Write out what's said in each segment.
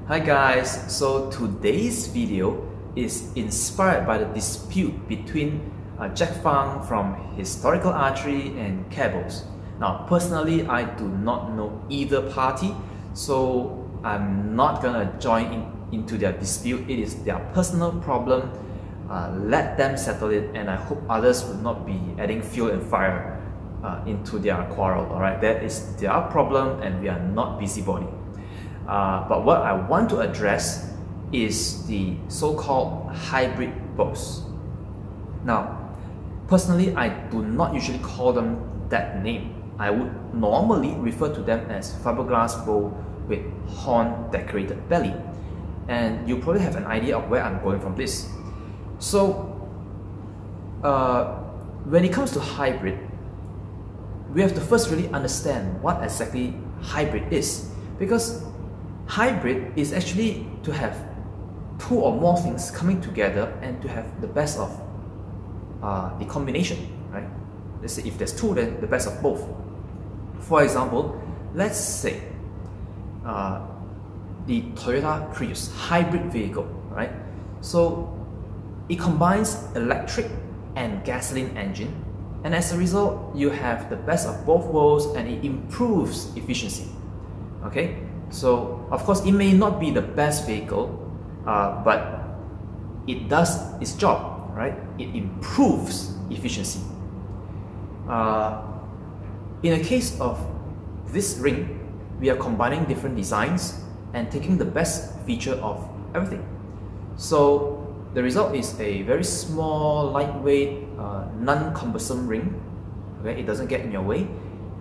Hi guys, so today's video is inspired by the dispute between Jack Fang from Historical Archery and Cabos. Now personally, I do not know either party, so I'm not gonna join into their dispute. It is their personal problem. Let them settle it, and I hope others will not be adding fuel and fire into their quarrel. Alright, that is their problem and we are not busybody. But what I want to address is the so-called hybrid bows. Now, personally, I do not usually call them that name. I would normally refer to them as fiberglass bow with horn decorated belly. And you probably have an idea of where I'm going from this. So, when it comes to hybrid, we have to first really understand what exactly hybrid is. Because hybrid is actually to have two or more things coming together and to have the best of the combination, right? Let's say if there's two, then the best of both. For example, let's say the Toyota Prius hybrid vehicle, right? So it combines electric and gasoline engine, and as a result, you have the best of both worlds and it improves efficiency. Okay? So, of course, it may not be the best vehicle, but it does its job, right? It improves efficiency. In the case of this ring, we are combining different designs and taking the best feature of everything. So, the result is a very small, lightweight, non-cumbersome ring. Okay? It doesn't get in your way.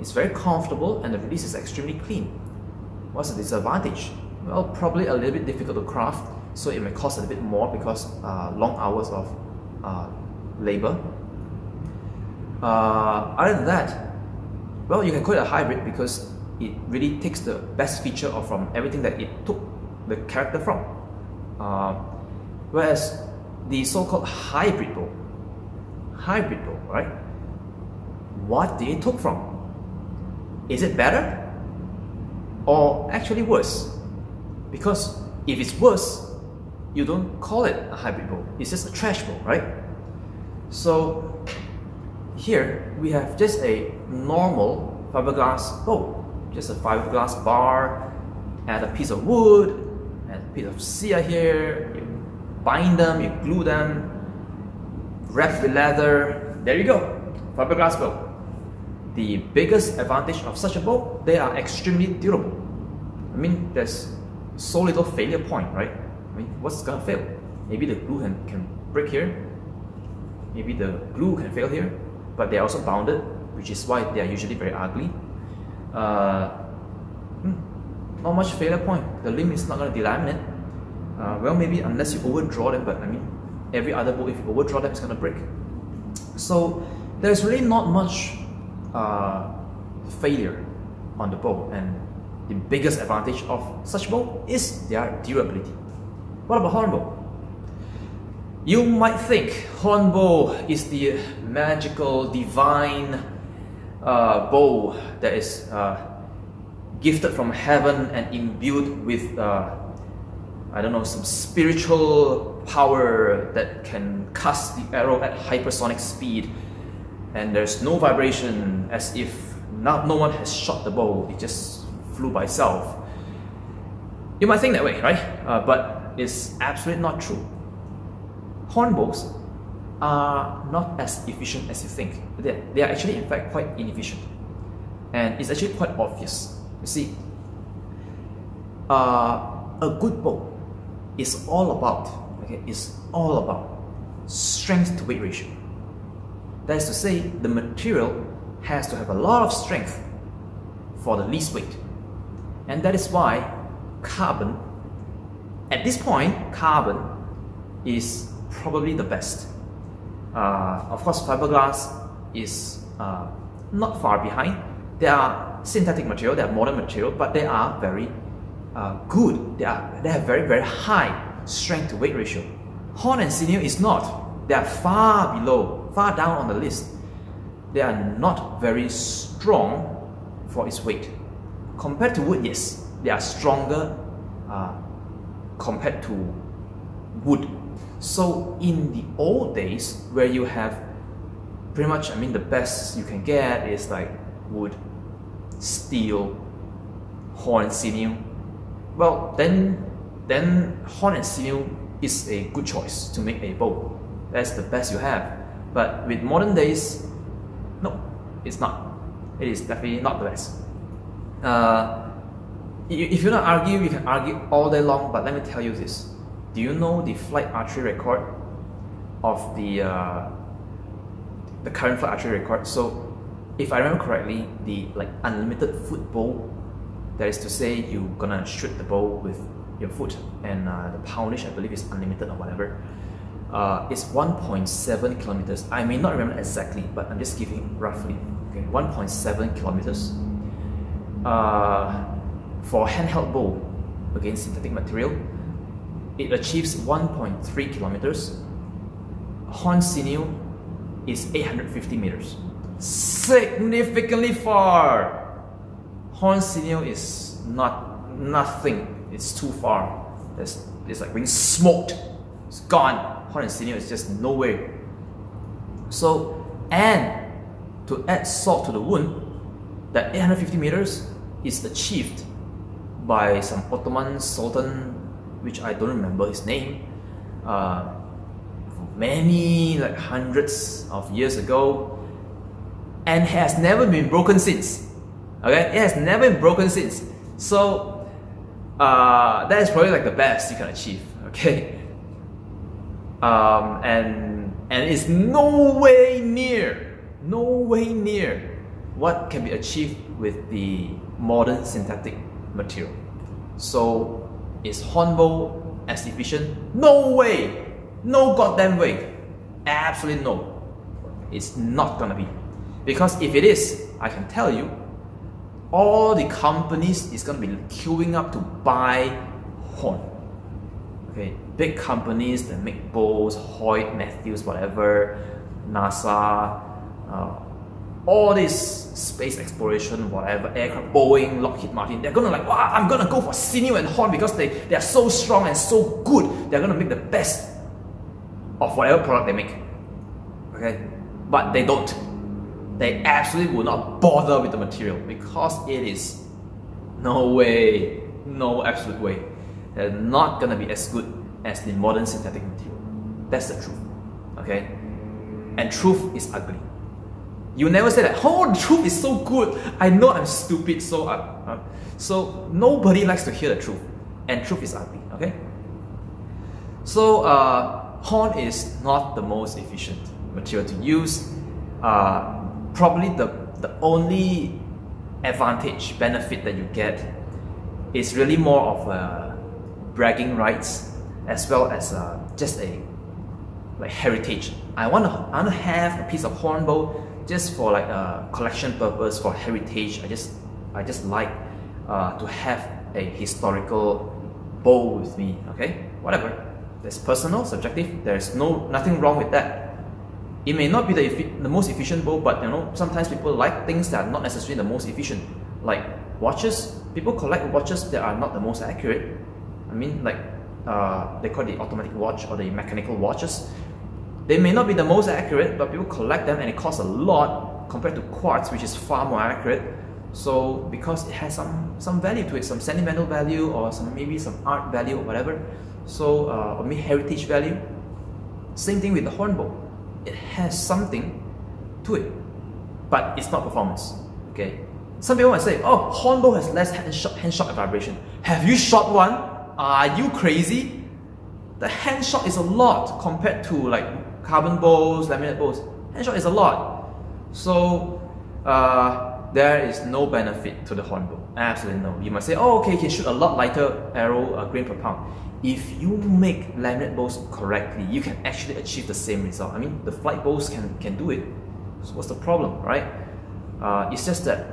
It's very comfortable and the release is extremely clean. What's the disadvantage? Well, probably a little bit difficult to craft, so it may cost a little bit more because long hours of labor. Other than that, well, you can call it a hybrid because it really takes the best feature from everything that it took the character from. Whereas the so-called hybrid bow, right? What did it took from? Is it better? Or actually worse? Because if it's worse, you don't call it a hybrid bow. It's just a trash bow, right? So here we have just a normal fiberglass bow, just a fiberglass bar, add a piece of wood, add a piece of cedar here, you bind them, you glue them, wrap with leather. There you go, fiberglass bow. The biggest advantage of such a bow, they are extremely durable. I mean, there's so little failure point, right? I mean, what's gonna fail? Maybe the glue can break here, maybe the glue can fail here, but they're also bounded, which is why they are usually very ugly. Not much failure point. The limb is not gonna delaminate. Well, maybe unless you overdraw them, but I mean, every other bow, if you overdraw them, it's gonna break. So there's really not much failure on the bow, and the biggest advantage of such bow is their durability. What about hornbow? You might think hornbow is the magical, divine bow that is gifted from heaven and imbued with I don't know, some spiritual power that can cast the arrow at hypersonic speed, and there's no vibration, as if no one has shot the bow, it just flew by itself. You might think that way, right? But it's absolutely not true. Hornbows are not as efficient as you think. They are actually, in fact, quite inefficient. And it's actually quite obvious. You see, a good bow is all about, strength to weight ratio. That is to say, the material has to have a lot of strength for the least weight. And that is why carbon, at this point, carbon is probably the best. Of course, fiberglass is not far behind. There are synthetic material, there are modern material, but they are very good. They have very, very high strength to weight ratio. Horn and sinew is not. They are far below, far down on the list. They are not very strong for its weight. Compared to wood, yes, they are stronger compared to wood. So in the old days, where you have pretty much, I mean, the best you can get is like wood, steel, horn and sinew. Well, then horn and sinew is a good choice to make a bow. That's the best you have. But with modern days, no, it's not. It is definitely not the best. If you don't argue, you can argue all day long, but let me tell you this. Do you know the flight archery record of the current flight archery record? So if I remember correctly, the like unlimited foot bow, that is to say you're gonna shoot the bow with your foot, and the poundage I believe is unlimited or whatever, it's 1.7 kilometers. I may not remember exactly, but I'm just giving roughly. Okay, 1.7 kilometers. For handheld bow against synthetic material, it achieves 1.3 kilometers. Horn sinew is 850 meters. Significantly far. Horn sinew is nothing. It's too far. It's like being smoked. It's gone. Horn and sinew is just no way. So, and to add salt to the wound, that 850 meters is achieved by some Ottoman Sultan, which I don't remember his name, many, like hundreds of years ago, and has never been broken since. Okay, it has never been broken since. So that is probably like the best you can achieve. Okay, and it's no way near what can be achieved with the modern synthetic material. So is hornbow as efficient? No way! No goddamn way! Absolutely no. It's not gonna be. Because if it is, I can tell you, all the companies is gonna be queuing up to buy horn. Okay, big companies that make bows, Hoyt, Matthews, whatever, NASA, all this space exploration, whatever, aircraft, Boeing, Lockheed Martin, they're gonna like, wow, I'm gonna go for sinew and horn because they are so strong and so good. They're gonna make the best of whatever product they make. Okay, but they don't. They absolutely will not bother with the material because it is no way, no absolute way. They're not gonna be as good as the modern synthetic material. That's the truth. Okay, and truth is ugly. You never say that, oh, the truth is so good. I know I'm stupid, so nobody likes to hear the truth, and truth is ugly. Okay. So horn is not the most efficient material to use. Probably the only advantage, benefit that you get is really more of bragging rights, as well as just a like heritage. I want to have a piece of hornbow just for like a collection purpose, for heritage. I just like to have a historical bow with me. Okay, whatever. That's personal, subjective. There's nothing wrong with that. It may not be the most efficient bow, but you know, sometimes people like things that are not necessarily the most efficient. Like watches, people collect watches that are not the most accurate. I mean, like they call it the automatic watch or the mechanical watches. They may not be the most accurate, but people collect them and it costs a lot compared to quartz, which is far more accurate. So because it has some value to it, some sentimental value, or maybe some art value or whatever. So or maybe heritage value. Same thing with the hornbow. It has something to it, but it's not performance. Okay. Some people might say, "Oh, hornbow has less hand shock and vibration." Have you shot one? Are you crazy? The hand shock is a lot compared to like carbon bows, laminate bows. Hand shock is a lot. So there is no benefit to the hornbow. Absolutely no. You might say, "Oh, okay, you can shoot a lot lighter arrow, grain per pound." If you make laminate bows correctly, you can actually achieve the same result. I mean, the flight bows can do it. So what's the problem, right? It's just that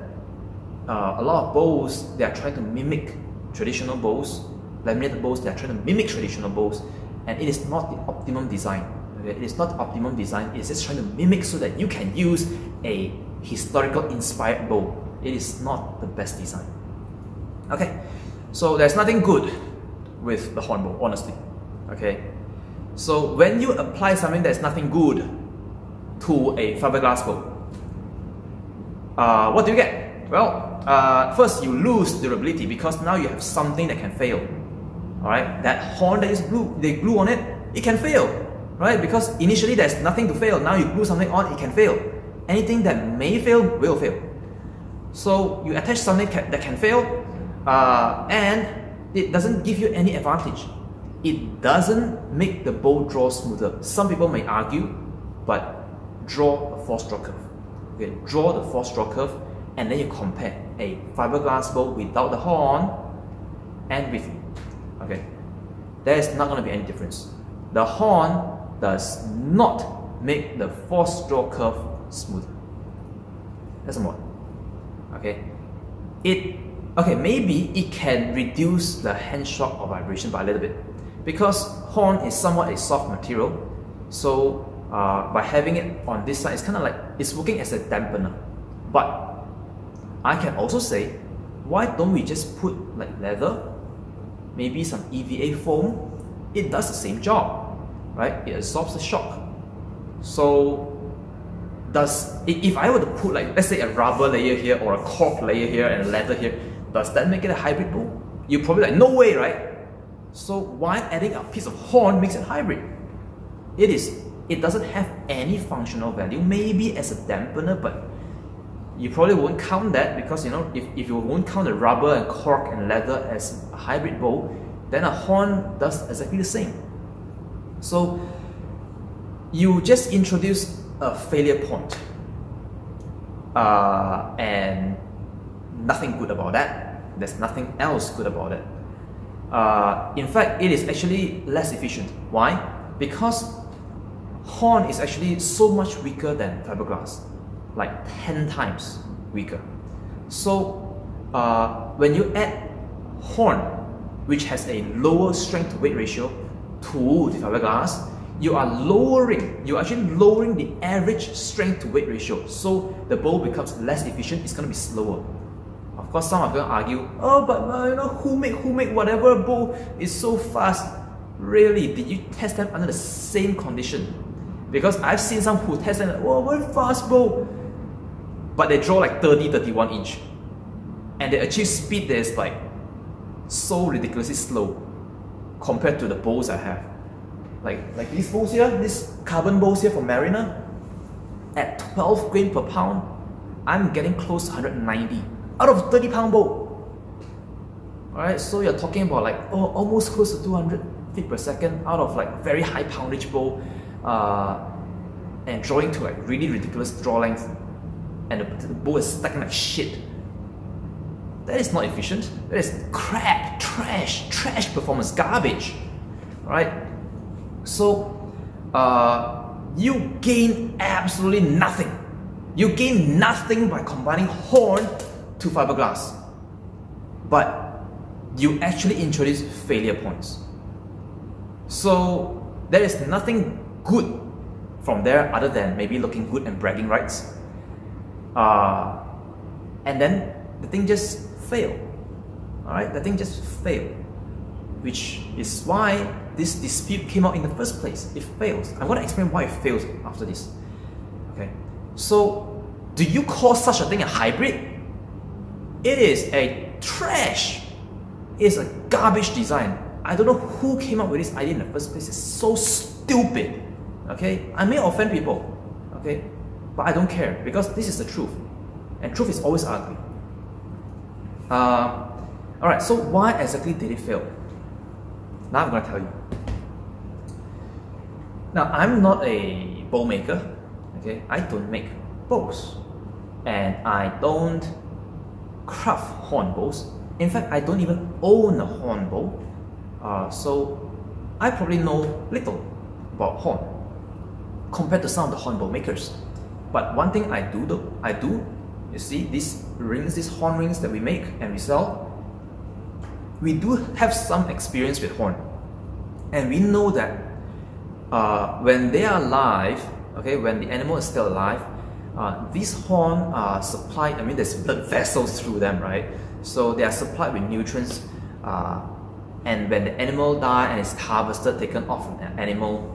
a lot of bows, they are trying to mimic traditional bows. Laminated bows, they are trying to mimic traditional bows, and it is not the optimum design. Okay? It is not the optimum design. It is just trying to mimic so that you can use a historical inspired bow. It is not the best design. Okay, so there's nothing good with the hornbow, honestly. Okay, so when you apply something that's nothing good to a fiberglass bow, what do you get? Well, first you lose durability because now you have something that can fail. Alright, that horn that is they glue on it, it can fail. Right? Because initially there's nothing to fail, now you glue something on, it can fail. Anything that may fail will fail. So you attach something that can fail, and it doesn't give you any advantage. It doesn't make the bow draw smoother. Some people may argue, but draw a 4-stroke curve. Okay, draw the 4-stroke curve, and then you compare a fiberglass bow without the horn and with. Okay, there is not going to be any difference. The horn does not make the 4-stroke curve smoother. That's one. Okay, maybe it can reduce the hand shock or vibration by a little bit, because horn is somewhat a soft material. So by having it on this side, it's kind of like it's working as a dampener. But I can also say, why don't we just put like leather, maybe some EVA foam? It does the same job, right? It absorbs the shock. So if I were to put like, let's say a rubber layer here or a cork layer here and a leather here, does that make it a hybrid bow? You're probably like, no way, right? So why adding a piece of horn makes it hybrid? It doesn't have any functional value, maybe as a dampener, but you probably won't count that, because you know, if you won't count the rubber and cork and leather as a hybrid bow, then a horn does exactly the same. So you just introduce a failure point, and nothing good about that. There's nothing else good about it. In fact, it is actually less efficient. Why? Because horn is actually so much weaker than fiberglass, like 10 times weaker. So when you add horn, which has a lower strength to weight ratio to the fiberglass, you're actually lowering the average strength to weight ratio. So the bow becomes less efficient, it's going to be slower. Of course, some are going to argue, oh, but you know, who make whatever bow is so fast? Really, did you test them under the same condition? Because I've seen some who test them, oh, very fast bow, but they draw like 30-31 inch, and they achieve speed that is like so ridiculously slow compared to the bows I have. Like these bows here, these carbon bows here from Mariner, at 12 grain per pound, I'm getting close to 190 out of a 30-pound bow. Alright, so you're talking about like, oh, almost close to 200 feet per second out of like very high poundage bow, and drawing to like really ridiculous draw length, and the bow is stacking like shit. That is not efficient. That is crap, trash performance, garbage. Alright? So, you gain absolutely nothing. You gain nothing by combining horn to fiberglass. But you actually introduce failure points. So, there is nothing good from there other than maybe looking good and bragging rights. And then the thing just failed. Alright, the thing just failed. Which is why this dispute came out in the first place. It fails. I'm going to explain why it fails after this. Okay. So, do you call such a thing a hybrid? It is a trash. It is a garbage design. I don't know who came up with this idea in the first place. It's so stupid. Okay. I may offend people. Okay. But I don't care, because this is the truth. And truth is always ugly. Alright, so why exactly did it fail? Now I'm going to tell you. Now, I'm not a bow maker. Okay, I don't make bows. And I don't craft horn bows. In fact, I don't even own a horn bow. So I probably know little about horn compared to some of the horn bow makers. But one thing I do, you see these rings, these horn rings that we make and we sell, we do have some experience with horn. And we know that when they are alive, okay, when the animal is still alive, these horn are supplied, I mean there's blood vessels through them, right? So they are supplied with nutrients and when the animal dies and is harvested, taken off an animal,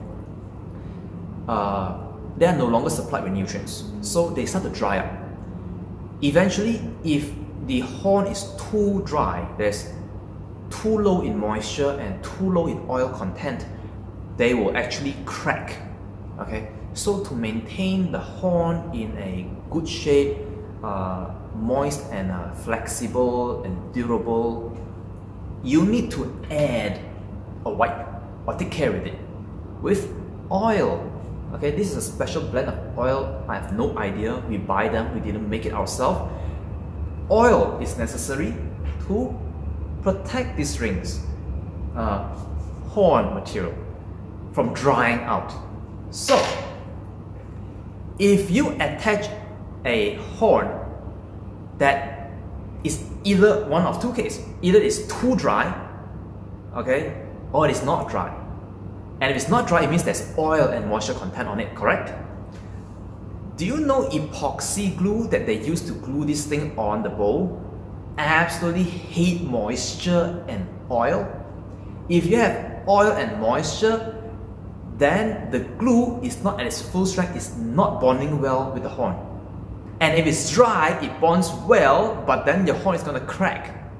they are no longer supplied with nutrients, so they start to dry up. Eventually, if the horn is too dry, there's too low in moisture and too low in oil content, they will actually crack. Okay, so to maintain the horn in a good shape, moist and flexible and durable, you need to add a wipe or take care with it with oil. Okay, this is a special blend of oil. I have no idea. We buy them, we didn't make it ourselves. Oil is necessary to protect these rings, horn material, from drying out. So, if you attach a horn that is either one of two cases, either it's too dry, okay, or it is not dry. And if it's not dry, it means there's oil and moisture content on it, correct? Do you know epoxy glue that they use to glue this thing on the bowl absolutely hate moisture and oil? If you have oil and moisture, then the glue is not at its full strength, it's not bonding well with the horn. And if it's dry, it bonds well, but then your horn is going to crack.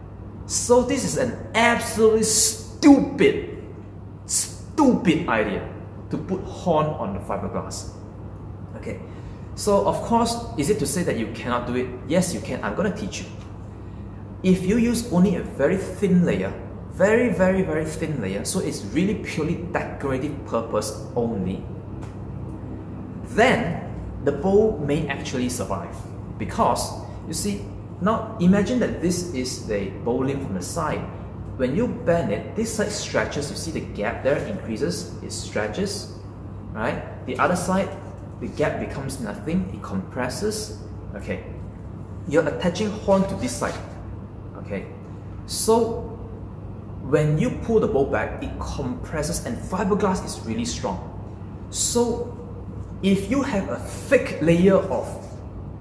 So this is an absolutely stupid idea to put horn on the fiberglass. Okay, so of course, is it to say that you cannot do it? Yes, you can. I'm going to teach you. If you use only a very thin layer, very thin layer, so it's really purely decorative purpose only, then the bowl may actually survive. Because, you see, now imagine that this is the bowling from the side. When you bend it, this side stretches, you see the gap there increases, it stretches, right? The other side, the gap becomes nothing, it compresses, okay? You're attaching horn to this side, okay? So, when you pull the bowl back, it compresses and fiberglass is really strong. So, if you have a thick layer of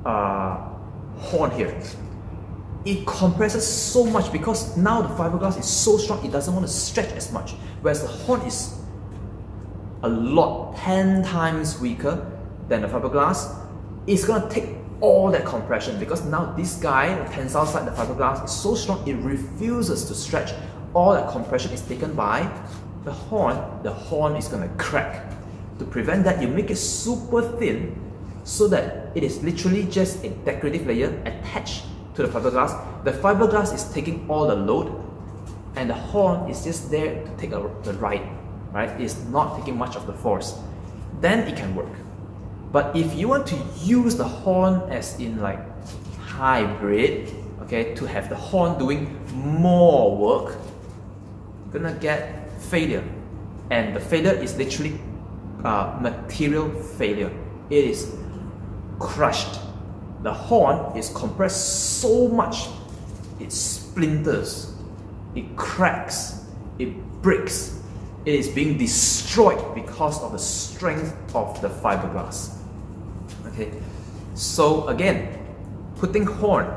horn here, it compresses so much because now the fiberglass is so strong, it doesn't want to stretch as much. Whereas the horn is a lot, 10 times weaker than the fiberglass, it's going to take all that compression because now this guy, the tensile side, the fiberglass is so strong, it refuses to stretch. All that compression is taken by the horn is going to crack. To prevent that, you make it super thin so that it is literally just a decorative layer attached to the fiberglass. The fiberglass is taking all the load and the horn is just there to take the ride, right? It's not taking much of the force. Then it can work. But if you want to use the horn as in like hybrid, okay, to have the horn doing more work, you're gonna get failure. And the failure is literally material failure. It is crushed. The horn is compressed so much, it splinters, it cracks, it breaks. It is being destroyed because of the strength of the fiberglass. Okay, so again, putting horn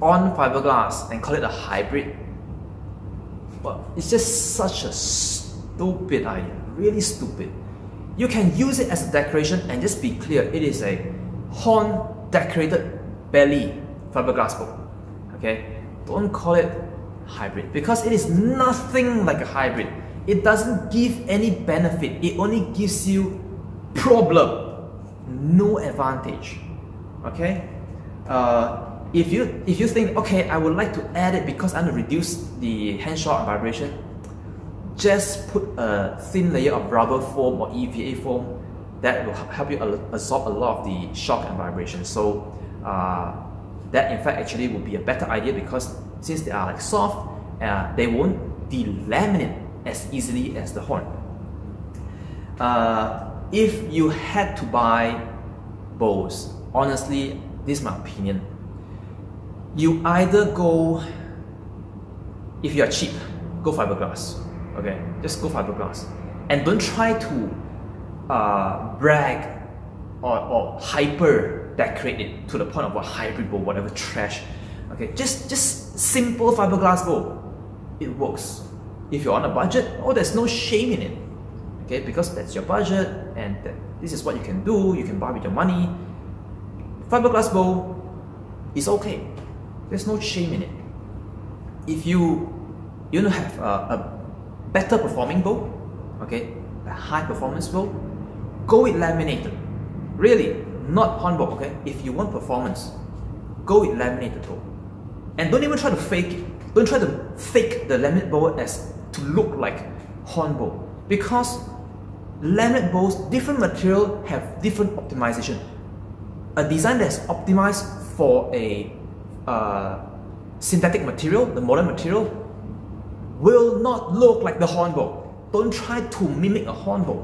on fiberglass and call it a hybrid, well, it's just such a stupid idea, really stupid. You can use it as a decoration and just be clear, it is a horn decorated belly fiberglass bowl. Okay, don't call it hybrid because it is nothing like a hybrid. It doesn't give any benefit, it only gives you problem, no advantage. Okay, if you think, okay, I would like to add it because I want to reduce the hand shock and vibration, just put a thin layer of rubber foam or EVA foam that will help you absorb a lot of the shock and vibration. So that in fact actually would be a better idea because since they are like soft, they won't delaminate as easily as the horn. If you had to buy bowls, honestly, this is my opinion, you either go, if you are cheap, go fiberglass. Okay, just go fiberglass. And don't try to brag or hyper decorate it to the point of a hybrid bowl, whatever trash. Okay, just simple fiberglass bowl. It works. if you're on a budget, oh, there's no shame in it, okay, because that's your budget and this is what you can do, you can buy with your money. Fiberglass bowl is okay, there's no shame in it. If you want to have a better performing bowl, okay, a high performance bowl, go with laminated. Really, not hornbow, okay? If you want performance, go with laminated bowl. And don't even try to fake it. Don't try to fake the laminate bowl as to look like hornbow, because laminate bowls, different material have different optimization. A design that's optimized for a synthetic material, the modern material, will not look like the hornbow. Don't try to mimic a hornbow.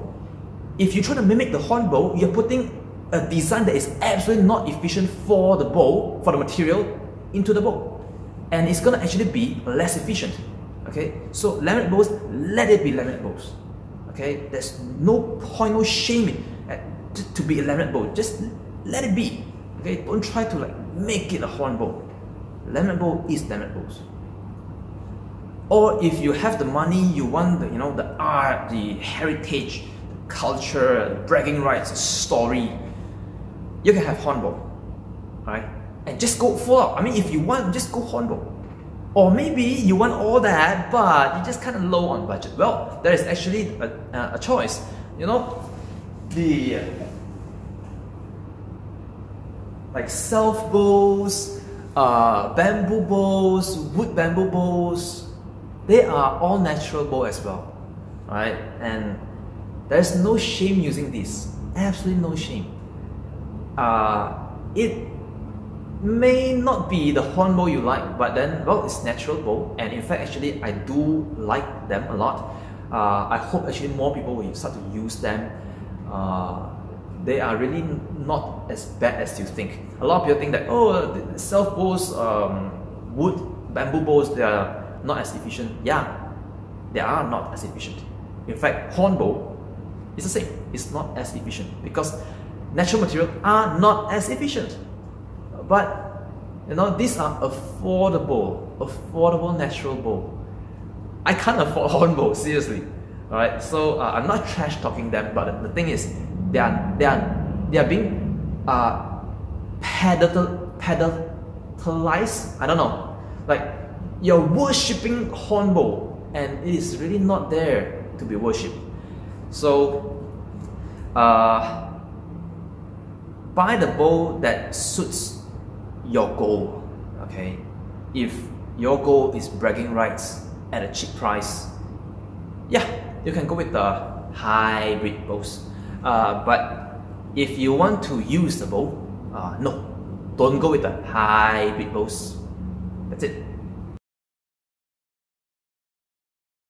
If you try to mimic the hornbow, you're putting a design that is absolutely not efficient for the bowl, for the material, into the bowl. And it's gonna actually be less efficient. Okay? So laminate bowls, let it be laminate bowls. Okay? There's no point, no shame to be a laminate bowl. Just let it be. Okay? Don't try to like make it a hornbow. Laminate bowl is laminate bowls. Or if you have the money, you want the, you know, the art, the heritage, the culture, the bragging rights, the story, you can have hornbow, right? And just go full out. I mean, if you want, just go hornbow. Or maybe you want all that, but you're just kind of low on budget. Well, there is actually a choice. You know, the like self bowls, bamboo bowls, wood bamboo bowls. They are all natural bowl as well, right? And there's no shame using this. Absolutely no shame. It may not be the hornbow you like, but then, well, it's natural bowl, and in fact, actually, I do like them a lot. I hope actually more people will start to use them. They are really not as bad as you think. A lot of people think that, oh, the self bowls, wood bamboo bowls, they are not as efficient. Yeah, they are not as efficient. In fact, hornbow is the same. It's not as efficient because natural materials are not as efficient. But you know, these are affordable natural bowl. I can't afford hornbow, seriously. Alright, so I'm not trash talking them, but the thing is, they are being pedestalized. I don't know, like you're worshipping hornbow, and it is really not there to be worshipped. So buy the bowl that suits your goal. Okay, if your goal is bragging rights at a cheap price, yeah, you can go with the hybrid bowls. But if you want to use the bowl, no, don't go with the hybrid bowls. That's it.